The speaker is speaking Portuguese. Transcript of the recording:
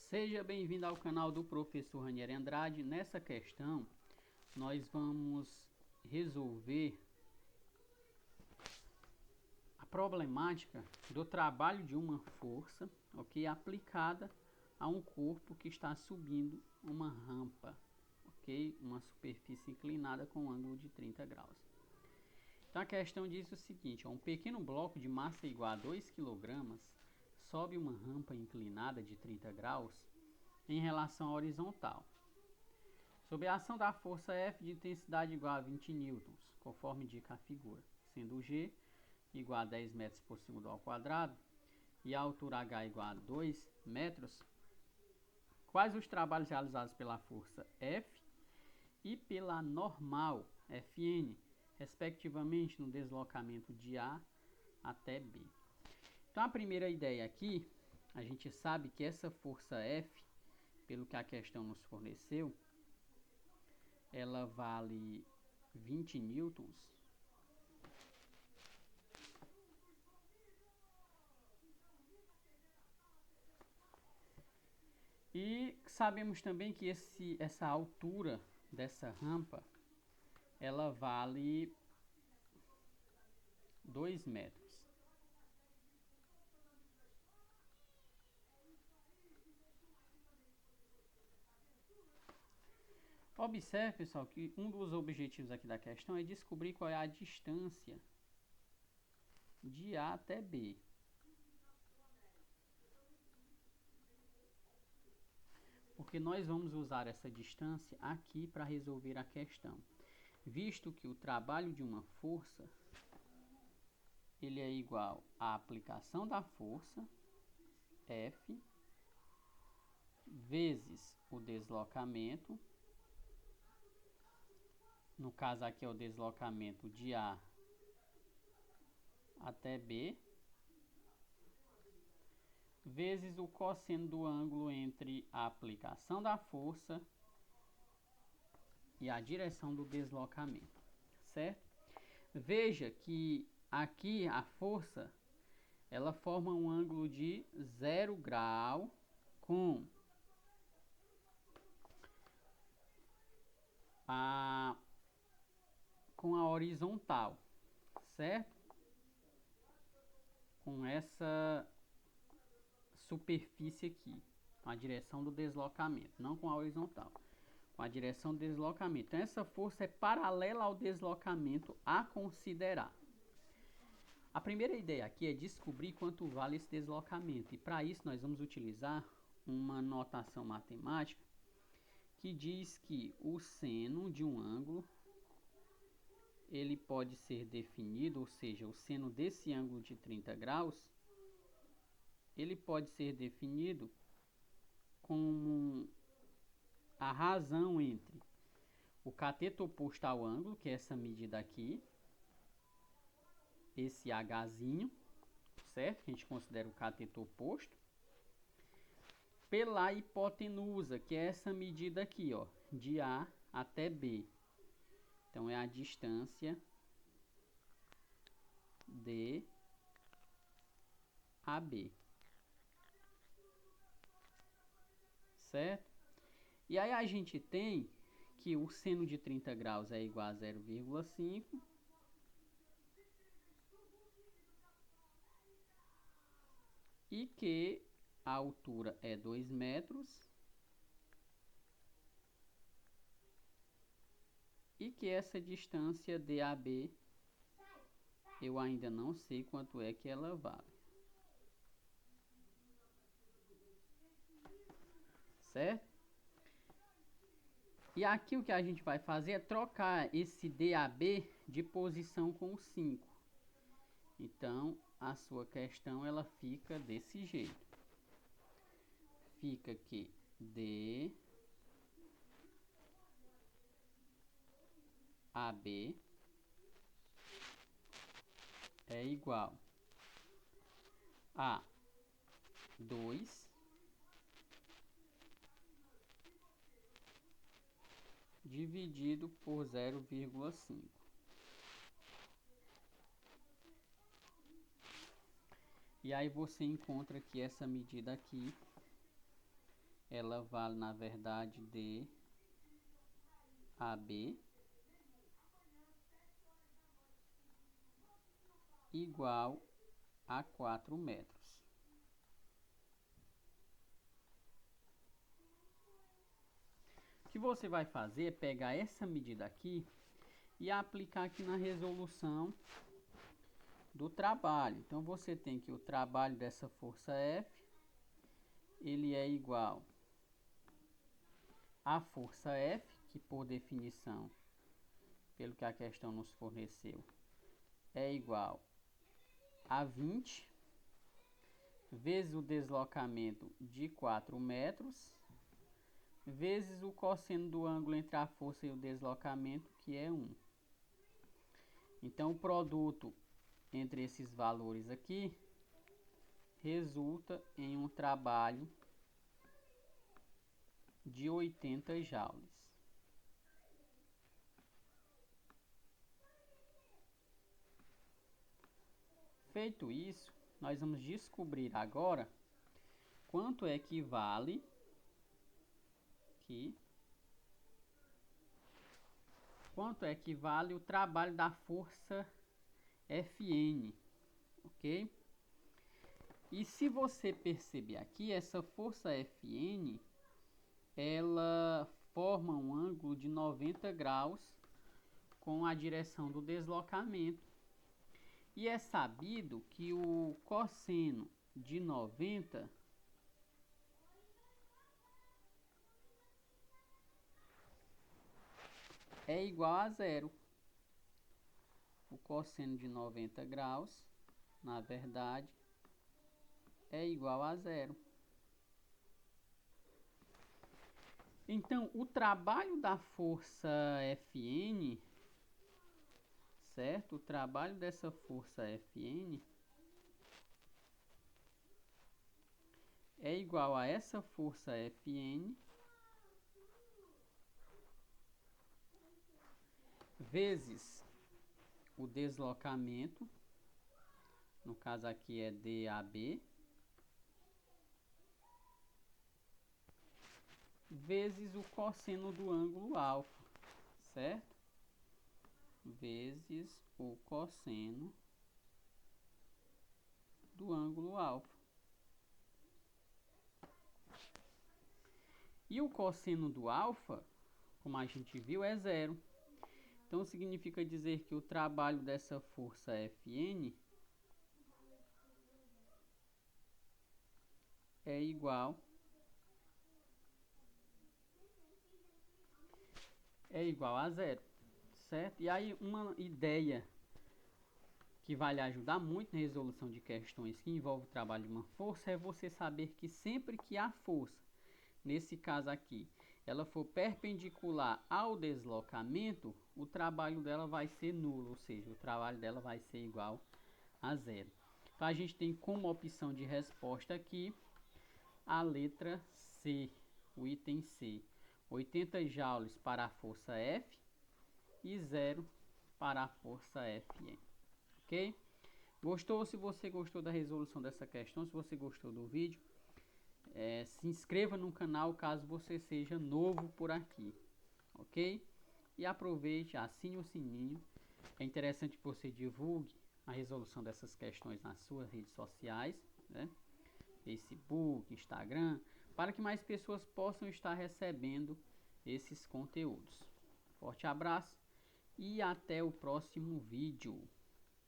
Seja bem-vindo ao canal do professor Ranieri Andrade. Nessa questão, nós vamos resolver a problemática do trabalho de uma força, ok, aplicada a um corpo que está subindo uma rampa, ok, uma superfície inclinada com ângulo de 30 graus. Então a questão diz o seguinte: um pequeno bloco de massa igual a 2 kg sobe uma rampa inclinada de 30 graus em relação à horizontal, sob a ação da força F de intensidade igual a 20 newtons, conforme indica a figura, sendo G igual a 10 metros por segundo ao quadrado e a altura H igual a 2 metros, quais os trabalhos realizados pela força F e pela normal Fn, respectivamente no deslocamento de A até B. Então a primeira ideia aqui, a gente sabe que essa força F, pelo que a questão nos forneceu, ela vale 20 newtons. E sabemos também que essa altura dessa rampa, ela vale 2 metros. Observe, pessoal, que um dos objetivos aqui da questão é descobrir qual é a distância de A até B. Porque nós vamos usar essa distância aqui para resolver a questão, visto que o trabalho de uma força ele é igual à aplicação da força F vezes o deslocamento, no caso aqui é o deslocamento de A até B, vezes o cosseno do ângulo entre a aplicação da força e a direção do deslocamento, certo? Veja que aqui a força ela forma um ângulo de 0 grau com a horizontal, certo? Com essa superfície aqui, com a direção do deslocamento, não com a horizontal, com a direção do deslocamento. Então essa força é paralela ao deslocamento a considerar. A primeira ideia aqui é descobrir quanto vale esse deslocamento, e para isso nós vamos utilizar uma notação matemática que diz que o seno de um ângulo ele pode ser definido, ou seja, o seno desse ângulo de 30 graus, ele pode ser definido como a razão entre o cateto oposto ao ângulo, que é essa medida aqui, esse Hzinho, certo? Que a gente considera o cateto oposto, pela hipotenusa, que é essa medida aqui, ó, de A até B. Então é a distância de AB. Certo? E aí a gente tem que o seno de 30 graus é igual a 0,5 e que a altura é 2 metros e que essa distância DAB eu ainda não sei quanto é que ela vale. Certo? E aqui o que a gente vai fazer é trocar esse DAB de posição com o 5. Então, a sua questão ela fica desse jeito. Fica que DAB é igual a 2 dividido por 0,5. E aí você encontra que essa medida aqui ela vale na verdade DAB igual a 4 metros. O que você vai fazer é pegar essa medida aqui e aplicar aqui na resolução do trabalho. Então você tem que o trabalho dessa força F, ele é igual a força F, que por definição, pelo que a questão nos forneceu, é igual a 20 vezes o deslocamento de 4 metros, vezes o cosseno do ângulo entre a força e o deslocamento, que é 1. Então, o produto entre esses valores aqui resulta em um trabalho de 80 joules. Feito isso, nós vamos descobrir agora quanto equivale o trabalho da força Fn, ok? E se você perceber aqui, essa força Fn, ela forma um ângulo de 90 graus com a direção do deslocamento. E é sabido que o cosseno de 90 é igual a zero. O cosseno de 90 graus, na verdade, é igual a zero. Então, o trabalho da força Fn, certo? O trabalho dessa força Fn é igual a essa força Fn vezes o deslocamento, no caso aqui é DAB, vezes o cosseno do ângulo alfa, certo? Vezes o cosseno do ângulo alfa. E o cosseno do alfa, como a gente viu, é zero. Então significa dizer que o trabalho dessa força Fn é igual a zero, certo? E aí uma ideia que vai lhe ajudar muito na resolução de questões que envolvem o trabalho de uma força é você saber que sempre que a força, nesse caso aqui, ela for perpendicular ao deslocamento, o trabalho dela vai ser nulo, ou seja, o trabalho dela vai ser igual a zero. Então a gente tem como opção de resposta aqui a letra C, o item C. 80 joules para a força F e 0 para a força Fn. Ok? Gostou? Se você gostou da resolução dessa questão, se você gostou do vídeo, se inscreva no canal caso você seja novo por aqui, ok? E aproveite, assine o sininho. É interessante que você divulgue a resolução dessas questões nas suas redes sociais, né? Facebook, Instagram, para que mais pessoas possam estar recebendo esses conteúdos. Forte abraço e até o próximo vídeo.